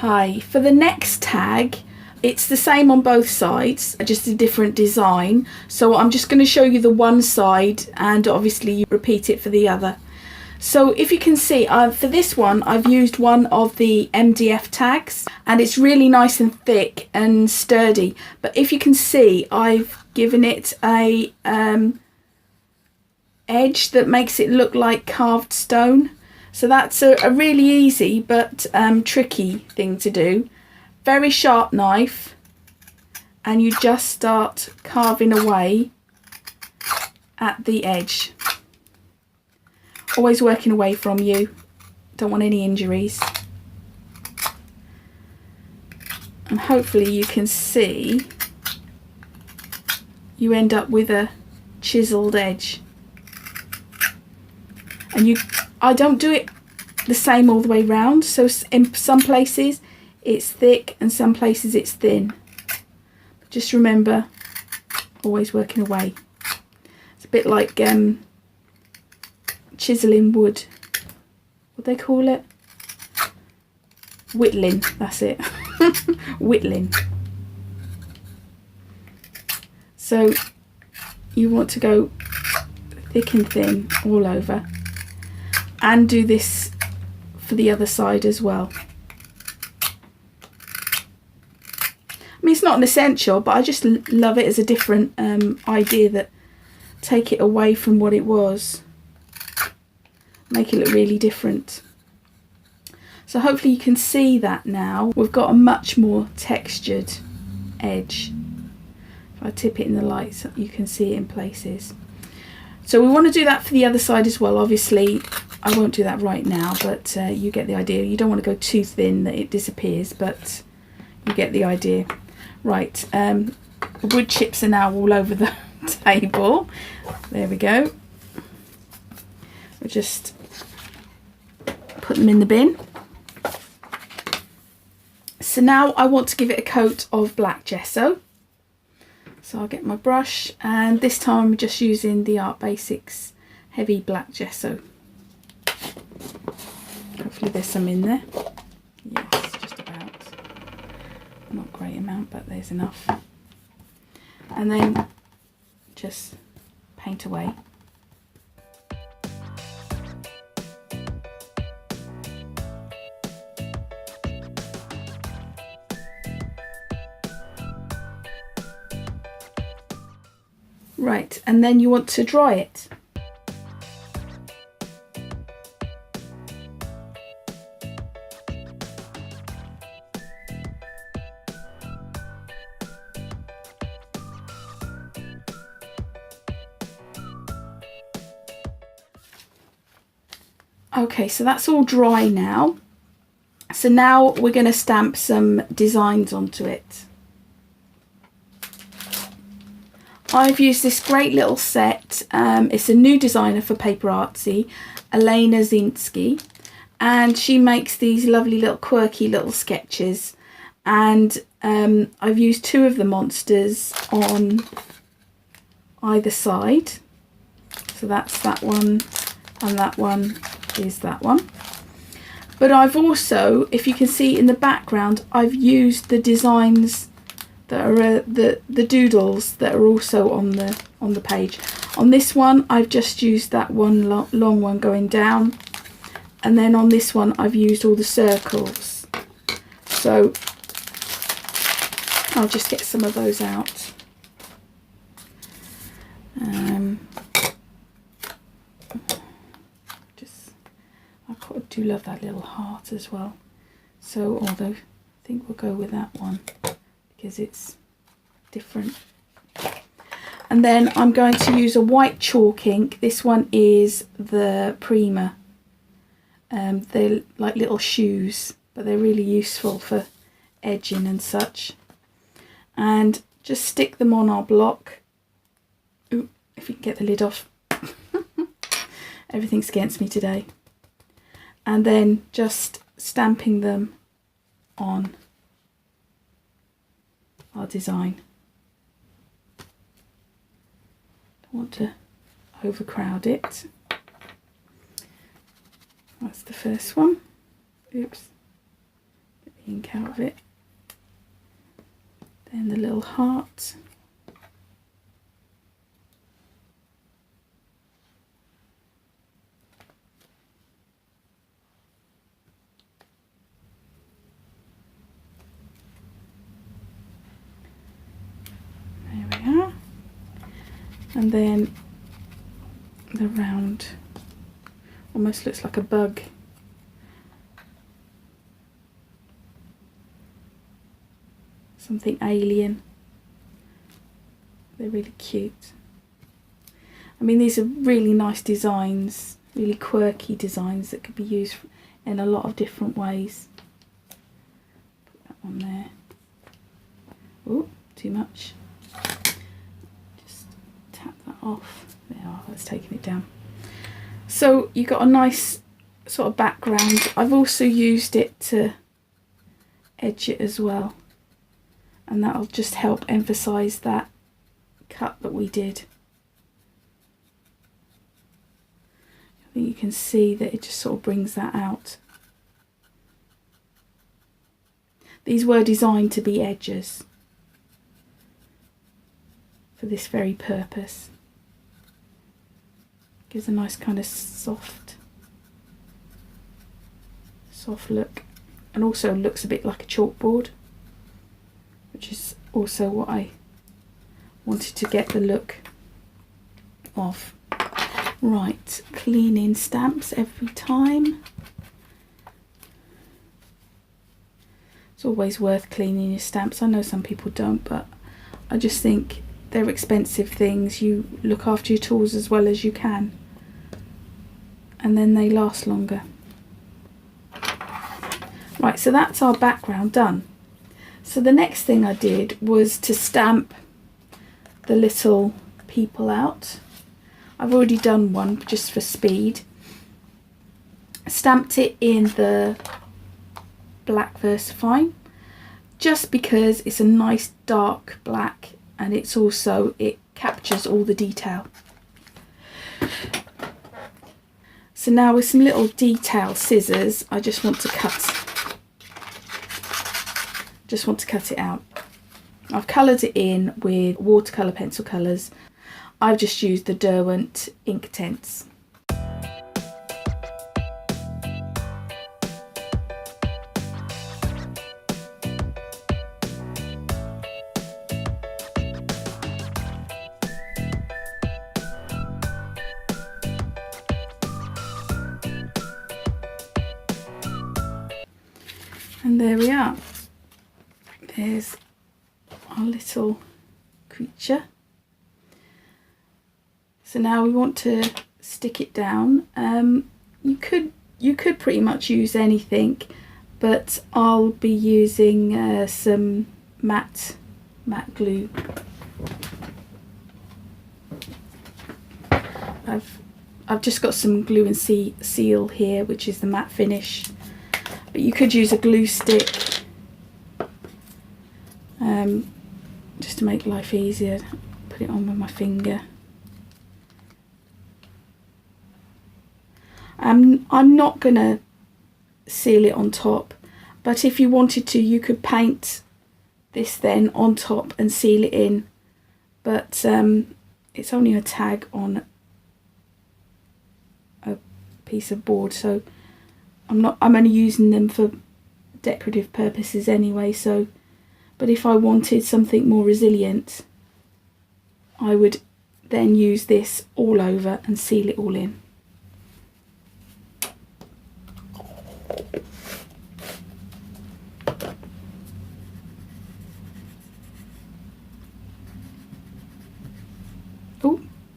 Hi, for the next tag, it's the same on both sides, just a different design. So I'm just going to show you the one side and obviously you repeat it for the other. So if you can see, for this one, I've used one of the MDF tags and it's really nice and thick and sturdy. But if you can see, I've given it a edge that makes it look like carved stone. So that's a really easy but tricky thing to do. Very sharp knife, and you just start carving away at the edge. Always working away from you. Don't want any injuries. And hopefully you can see you end up with a chiseled edge. And I don't do it the same all the way round, so in some places it's thick and some places it's thin. But just remember, always working away. It's a bit like chiseling wood. What do they call it? Whittling, that's it. Whittling. So you want to go thick and thin all over. And do this for the other side as well. I mean, it's not an essential, but I just love it as a different idea, that take it away from what it was, make it look really different. So hopefully you can see that now. We've got a much more textured edge. If I tip it in the light so you can see it in places. So we want to do that for the other side as well. Obviously I won't do that right now, but you get the idea. You don't want to go too thin that it disappears, but you get the idea. Right, the wood chips are now all over the table. There we go. We'll just put them in the bin. So now I want to give it a coat of black gesso. So I'll get my brush, and this time I'm just using the Art Basics heavy black gesso. Hopefully there's some in there. Yes, just about. Not a great amount, but there's enough. And then just paint away. Right, and then you want to dry it. Okay, so that's all dry now. So now we're going to stamp some designs onto it. I've used this great little set. It's a new designer for PaperArtsy, Elena Zinski, and she makes these lovely little quirky little sketches. And I've used two of the monsters on either side. So that's that one, and that one is that one. But I've also, if you can see in the background, I've used the designs that are the doodles that are also on the page. On this one I've just used that one long one going down, and then on this one I've used all the circles. So I'll just get some of those out. I do love that little heart as well. So although I think we'll go with that one because it's different. And then I'm going to use a white chalk ink. This one is the Prima. They're like little shoes, but they're really useful for edging and such. And just stick them on our block. Ooh, if you can get the lid off. Everything's against me today. And then just stamping them on our design. Don't want to overcrowd it. That's the first one. Oops. Get ink out of it. Then the little heart. There we are. And then the round, almost looks like a bug. Something alien. They're really cute. I mean, these are really nice designs, really quirky designs that could be used in a lot of different ways. Put that on there. Oh, too much. Just tap that off. There, oh, that's taking it down. So you got a nice sort of background. I've also used it to edge it as well. And that'll just help emphasize that cut that we did. I think you can see that it just sort of brings that out. These were designed to be edges for this very purpose. Gives a nice kind of soft look, and also looks a bit like a chalkboard, which is also what I wanted to get the look of. Right, cleaning stamps every time. It's always worth cleaning your stamps. I know some people don't, but I just think they're expensive things. You look after your tools as well as you can, and then they last longer. Right, so that's our background done. So the next thing I did was to stamp the little people out. I've already done one just for speed. Stamped it in the black VersaFine just because it's a nice dark black, and it's also, it captures all the detail. So now with some little detail scissors, I just want to cut it out. I've coloured it in with watercolour pencil colours. I've just used the Derwent Inktense. And there we are. There's our little creature. So now we want to stick it down. You could pretty much use anything, but I'll be using some matte glue. I've just got some glue and seal here, which is the matte finish, but you could use a glue stick just to make life easier. Put it on with my finger. I'm not gonna seal it on top, but if you wanted to, you could paint this then on top and seal it in, but it's only a tag on a piece of board, so I'm only using them for decorative purposes anyway. So, but if I wanted something more resilient, I would then use this all over and seal it all in.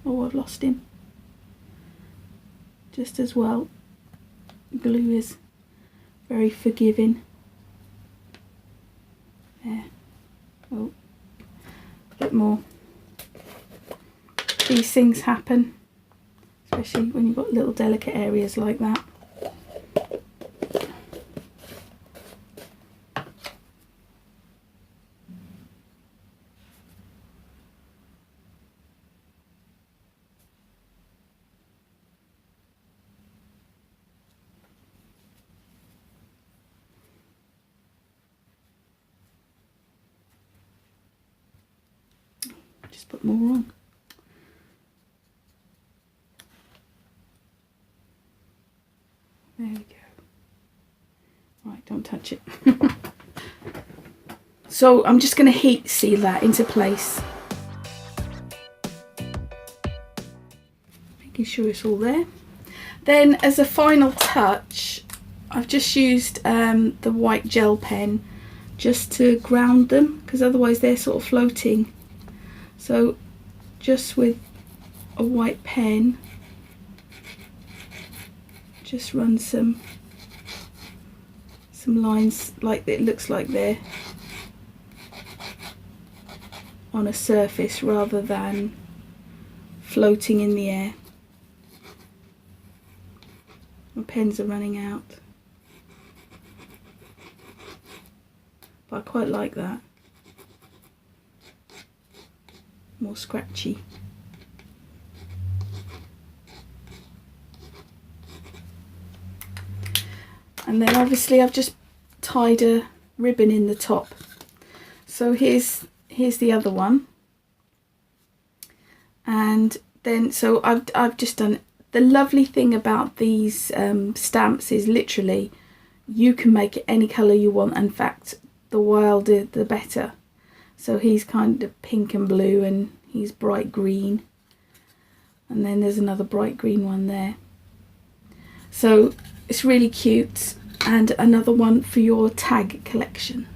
Oh, I've lost him. Just as well, glue is very forgiving. There. Oh, a bit more. These things happen, especially when you've got little delicate areas like that. Just put more on. There we go. Right, don't touch it. So I'm just going to heat seal that into place. Making sure it's all there. Then as a final touch, I've just used the white gel pen just to ground them, because otherwise they're sort of floating. So just with a white pen, just run some lines like it looks like there on a surface rather than floating in the air. My pens are running out, but I quite like that. More scratchy. And then obviously I've just tied a ribbon in the top. So here's the other one. And then so I've just done. The lovely thing about these stamps is literally you can make it any colour you want. In fact, the wilder the better. So he's kind of pink and blue, and he's bright green. And then there's another bright green one there. So it's really cute, and another one for your tag collection.